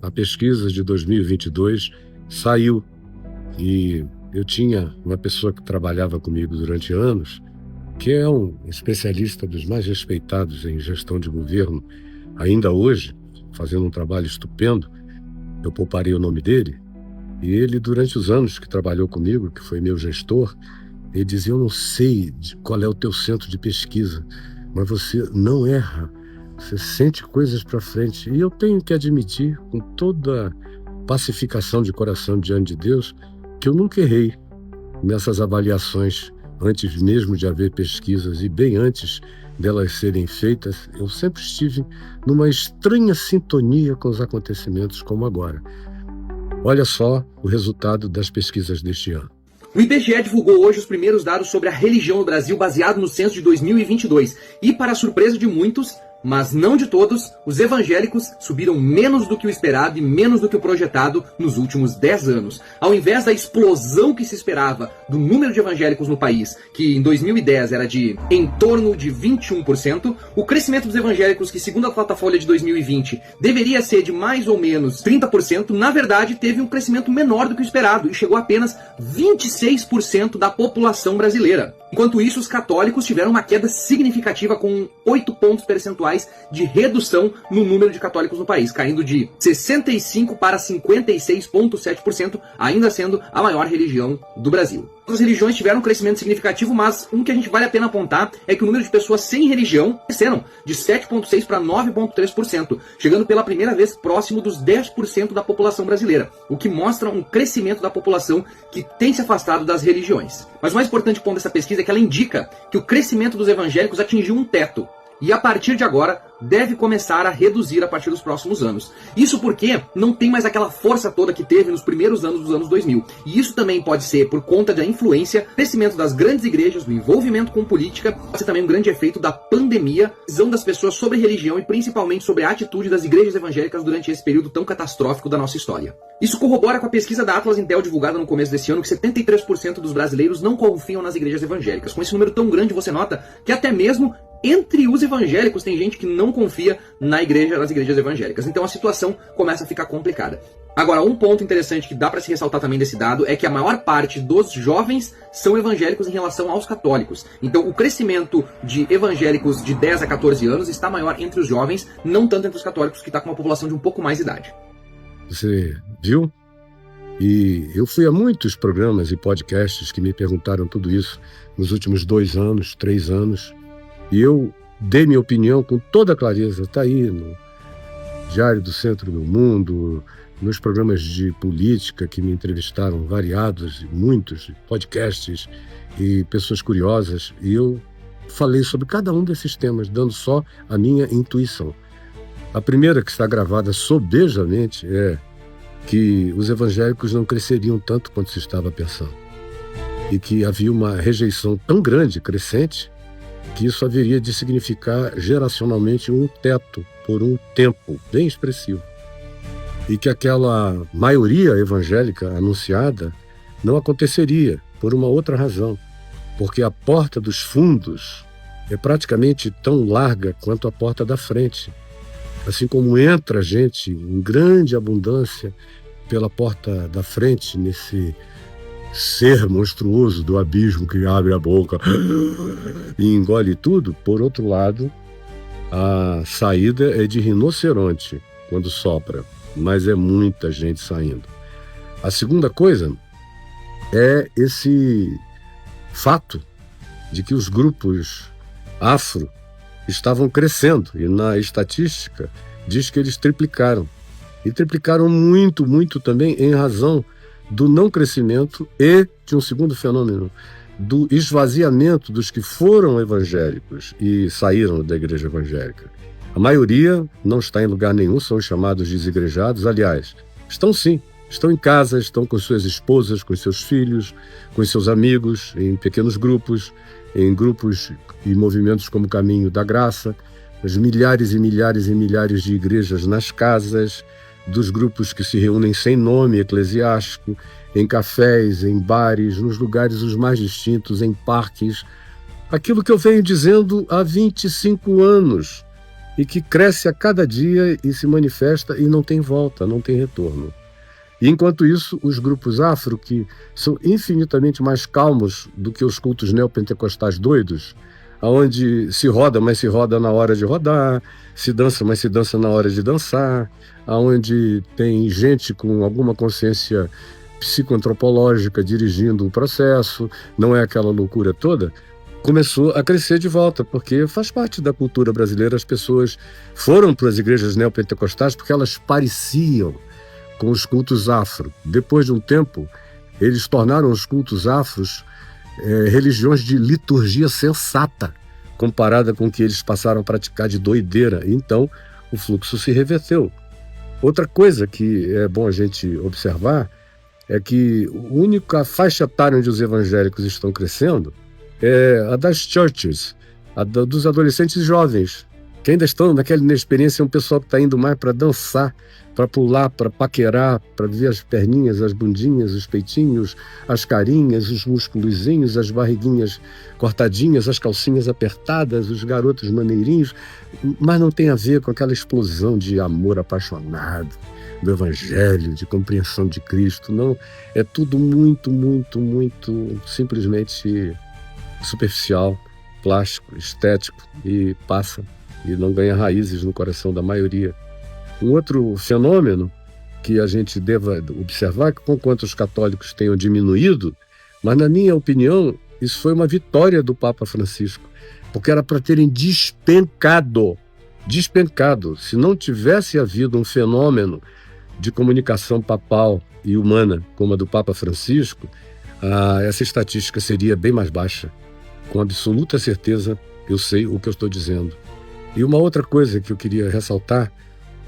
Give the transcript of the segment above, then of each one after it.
A pesquisa de 2022 saiu e eu tinha uma pessoa que trabalhava comigo durante anos, que é um especialista dos mais respeitados em gestão de governo, ainda hoje, fazendo um trabalho estupendo. Eu pouparei o nome dele, e ele, durante os anos que trabalhou comigo, que foi meu gestor, ele dizia: eu não sei qual é o teu centro de pesquisa, mas você não erra, você sente coisas para frente. E eu tenho que admitir, com toda pacificação de coração diante de Deus, que eu nunca errei nessas avaliações, antes mesmo de haver pesquisas e bem antes delas serem feitas. Eu sempre estive numa estranha sintonia com os acontecimentos, como agora. Olha só o resultado das pesquisas deste ano. O IBGE divulgou hoje os primeiros dados sobre a religião no Brasil, baseado no censo de 2022. E, para a surpresa de muitos, mas não de todos, os evangélicos subiram menos do que o esperado e menos do que o projetado nos últimos 10 anos. Ao invés da explosão que se esperava do número de evangélicos no país, que em 2010 era de em torno de 21%, o crescimento dos evangélicos, que segundo a Datafolha de 2020 deveria ser de mais ou menos 30%, na verdade teve um crescimento menor do que o esperado e chegou a apenas 26% da população brasileira. Enquanto isso, os católicos tiveram uma queda significativa, com 8 pontos percentuais de redução no número de católicos no país, caindo de 65% para 56,7%, ainda sendo a maior religião do Brasil. As religiões tiveram um crescimento significativo, mas um que a gente vale a pena apontar é que o número de pessoas sem religião cresceram de 7,6% para 9,3%, chegando pela primeira vez próximo dos 10% da população brasileira, o que mostra um crescimento da população que tem se afastado das religiões. Mas o mais importante ponto dessa pesquisa é que ela indica que o crescimento dos evangélicos atingiu um teto, e a partir de agora deve começar a reduzir a partir dos próximos anos. Isso porque não tem mais aquela força toda que teve nos primeiros anos dos anos 2000. E isso também pode ser por conta da influência, crescimento das grandes igrejas, do envolvimento com política, pode ser também um grande efeito da pandemia, visão das pessoas sobre religião e principalmente sobre a atitude das igrejas evangélicas durante esse período tão catastrófico da nossa história. Isso corrobora com a pesquisa da Atlas Intel divulgada no começo desse ano, que 73% dos brasileiros não confiam nas igrejas evangélicas. Com esse número tão grande, você nota que até mesmo entre os evangélicos tem gente que não confia nas igrejas evangélicas. Então a situação começa a ficar complicada. Agora, um ponto interessante que dá para se ressaltar também desse dado é que a maior parte dos jovens são evangélicos em relação aos católicos. Então o crescimento de evangélicos de 10 a 14 anos está maior entre os jovens, não tanto entre os católicos, que está com uma população de um pouco mais de idade. Você viu? E eu fui a muitos programas e podcasts que me perguntaram tudo isso nos últimos 2 anos, 3 anos. E eu dei minha opinião com toda clareza. Está aí no Diário do Centro do Mundo, nos programas de política que me entrevistaram, variados, muitos podcasts e pessoas curiosas. E eu falei sobre cada um desses temas, dando só a minha intuição. A primeira, que está gravada sobejamente, é que os evangélicos não cresceriam tanto quanto se estava pensando. E que havia uma rejeição tão grande, crescente, que isso haveria de significar geracionalmente um teto por um tempo bem expressivo. E que aquela maioria evangélica anunciada não aconteceria por uma outra razão, porque a porta dos fundos é praticamente tão larga quanto a porta da frente. Assim como entra gente em grande abundância pela porta da frente, nesse ser monstruoso do abismo que abre a boca e engole tudo, por outro lado, a saída é de rinoceronte quando sopra, mas é muita gente saindo. A segunda coisa é esse fato de que os grupos afro estavam crescendo, e na estatística diz que eles triplicaram. E triplicaram muito, muito também em razão do não crescimento e de um segundo fenômeno, do esvaziamento dos que foram evangélicos e saíram da igreja evangélica. A maioria não está em lugar nenhum, são os chamados desigrejados. Aliás, estão sim, estão em casa, estão com suas esposas, com seus filhos, com seus amigos, em pequenos grupos, em grupos e movimentos como Caminho da Graça, as milhares e milhares e milhares de igrejas nas casas, dos grupos que se reúnem sem nome eclesiástico, em cafés, em bares, nos lugares os mais distintos, em parques. Aquilo que eu venho dizendo há 25 anos. e que cresce a cada dia e se manifesta e não tem volta, não tem retorno. E enquanto isso, os grupos afro, que são infinitamente mais calmos do que os cultos neopentecostais doidos, onde se roda, mas se roda na hora de rodar, se dança, mas se dança na hora de dançar, onde tem gente com alguma consciência psicoantropológica dirigindo o processo, não é aquela loucura toda, começou a crescer de volta, porque faz parte da cultura brasileira. As pessoas foram para as igrejas neopentecostais porque elas pareciam com os cultos afro. Depois de um tempo, eles tornaram os cultos afros religiões de liturgia sensata, comparada com o que eles passaram a praticar de doideira. Então, o fluxo se reverteu. Outra coisa que é bom a gente observar é que a única faixa etária onde os evangélicos estão crescendo é a das churches, dos adolescentes jovens, que ainda estão naquela inexperiência. É um pessoal que está indo mais para dançar, para pular, para paquerar, para ver as perninhas, as bundinhas, os peitinhos, as carinhas, os musculozinhos, as barriguinhas cortadinhas, as calcinhas apertadas, os garotos maneirinhos, mas não tem a ver com aquela explosão de amor apaixonado do Evangelho, de compreensão de Cristo. Não, é tudo muito, muito, muito simplesmente superficial, plástico, estético, e passa e não ganha raízes no coração da maioria. Um outro fenômeno que a gente deva observar é que, conquanto os católicos tenham diminuído, mas na minha opinião, isso foi uma vitória do Papa Francisco, porque era para terem despencado. Se não tivesse havido um fenômeno de comunicação papal e humana como a do Papa Francisco, essa estatística seria bem mais baixa. Com absoluta certeza, eu sei o que eu estou dizendo. E uma outra coisa que eu queria ressaltar,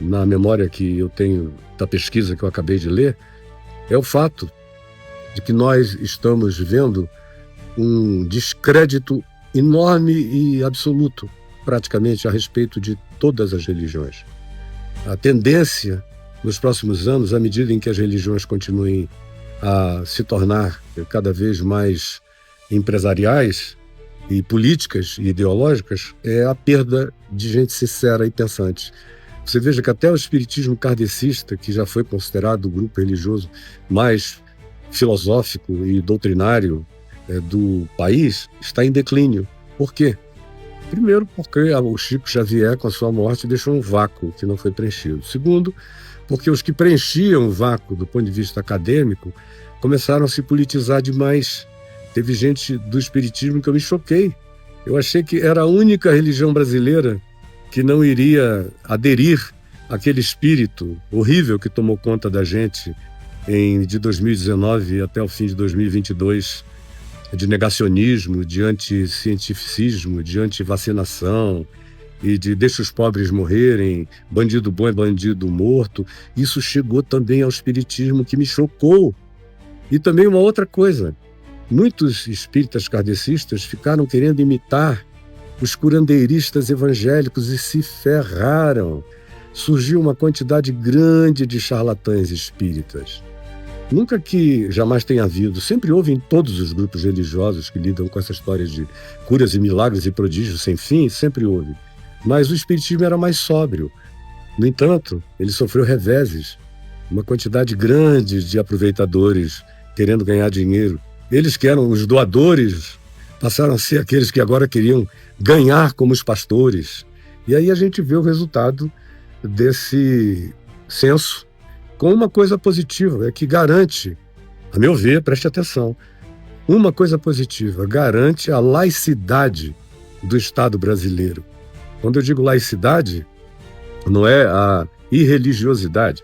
na memória que eu tenho da pesquisa que eu acabei de ler, é o fato de que nós estamos vendo um descrédito enorme e absoluto, praticamente, a respeito de todas as religiões. A tendência, nos próximos anos, à medida em que as religiões continuem a se tornar cada vez mais empresariais e políticas e ideológicas, é a perda de gente sincera e pensante. Você veja que até o espiritismo kardecista, que já foi considerado o grupo religioso mais filosófico e doutrinário do país, está em declínio. Por quê? Primeiro, porque o Chico Xavier, com a sua morte, deixou um vácuo que não foi preenchido. Segundo, porque os que preenchiam o vácuo do ponto de vista acadêmico começaram a se politizar demais. Teve gente do espiritismo que eu me choquei. Eu achei que era a única religião brasileira que não iria aderir àquele espírito horrível que tomou conta da gente de 2019 até o fim de 2022, de negacionismo, de anticientificismo, de antivacinação e de deixa os pobres morrerem, bandido bom é bandido morto. Isso chegou também ao espiritismo, que me chocou. E também uma outra coisa, muitos espíritas kardecistas ficaram querendo imitar os curandeiristas evangélicos e se ferraram. Surgiu uma quantidade grande de charlatães espíritas. Nunca que jamais tenha havido, sempre houve em todos os grupos religiosos que lidam com essa história de curas e milagres e prodígios sem fim, sempre houve. Mas o espiritismo era mais sóbrio. No entanto, ele sofreu reveses, uma quantidade grande de aproveitadores querendo ganhar dinheiro. Eles que eram os doadores passaram a ser aqueles que agora queriam ganhar como os pastores. E aí a gente vê o resultado desse censo com uma coisa positiva, que garante, a meu ver, preste atenção, uma coisa positiva, garante a laicidade do Estado brasileiro. Quando eu digo laicidade, não é a irreligiosidade,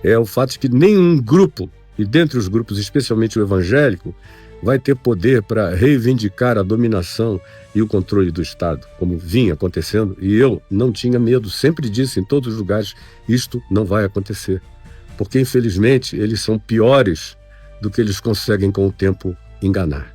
é o fato de que nenhum grupo, e dentre os grupos, especialmente o evangélico, vai ter poder para reivindicar a dominação e o controle do Estado, como vinha acontecendo, e eu não tinha medo, sempre disse em todos os lugares, isto não vai acontecer, porque infelizmente eles são piores do que eles conseguem com o tempo enganar.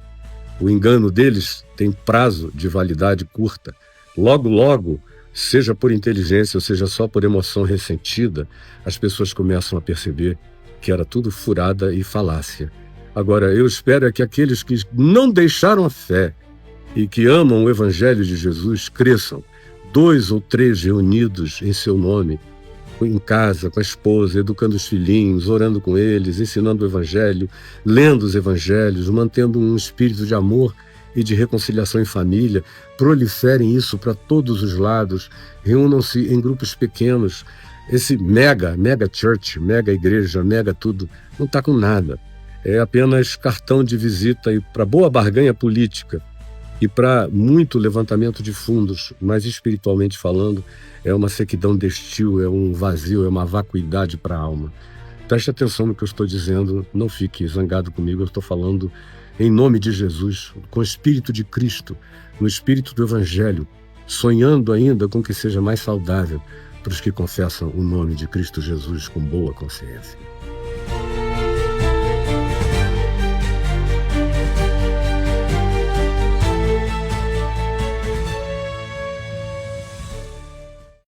O engano deles tem prazo de validade curta. Logo, logo, seja por inteligência ou seja só por emoção ressentida, as pessoas começam a perceber que era tudo furada e falácia. Agora, eu espero que aqueles que não deixaram a fé e que amam o Evangelho de Jesus cresçam, 2 ou 3 reunidos em seu nome, em casa, com a esposa, educando os filhinhos, orando com eles, ensinando o Evangelho, lendo os Evangelhos, mantendo um espírito de amor e de reconciliação em família, proliferem isso para todos os lados, reúnam-se em grupos pequenos. Esse mega church, mega igreja, mega tudo, não está com nada. É apenas cartão de visita para boa barganha política e para muito levantamento de fundos, mas espiritualmente falando, é uma sequidão destil, é um vazio, é uma vacuidade para a alma. Preste atenção no que eu estou dizendo, não fique zangado comigo, eu estou falando em nome de Jesus, com o Espírito de Cristo, no Espírito do Evangelho, sonhando ainda com que seja mais saudável para os que confessam o nome de Cristo Jesus com boa consciência.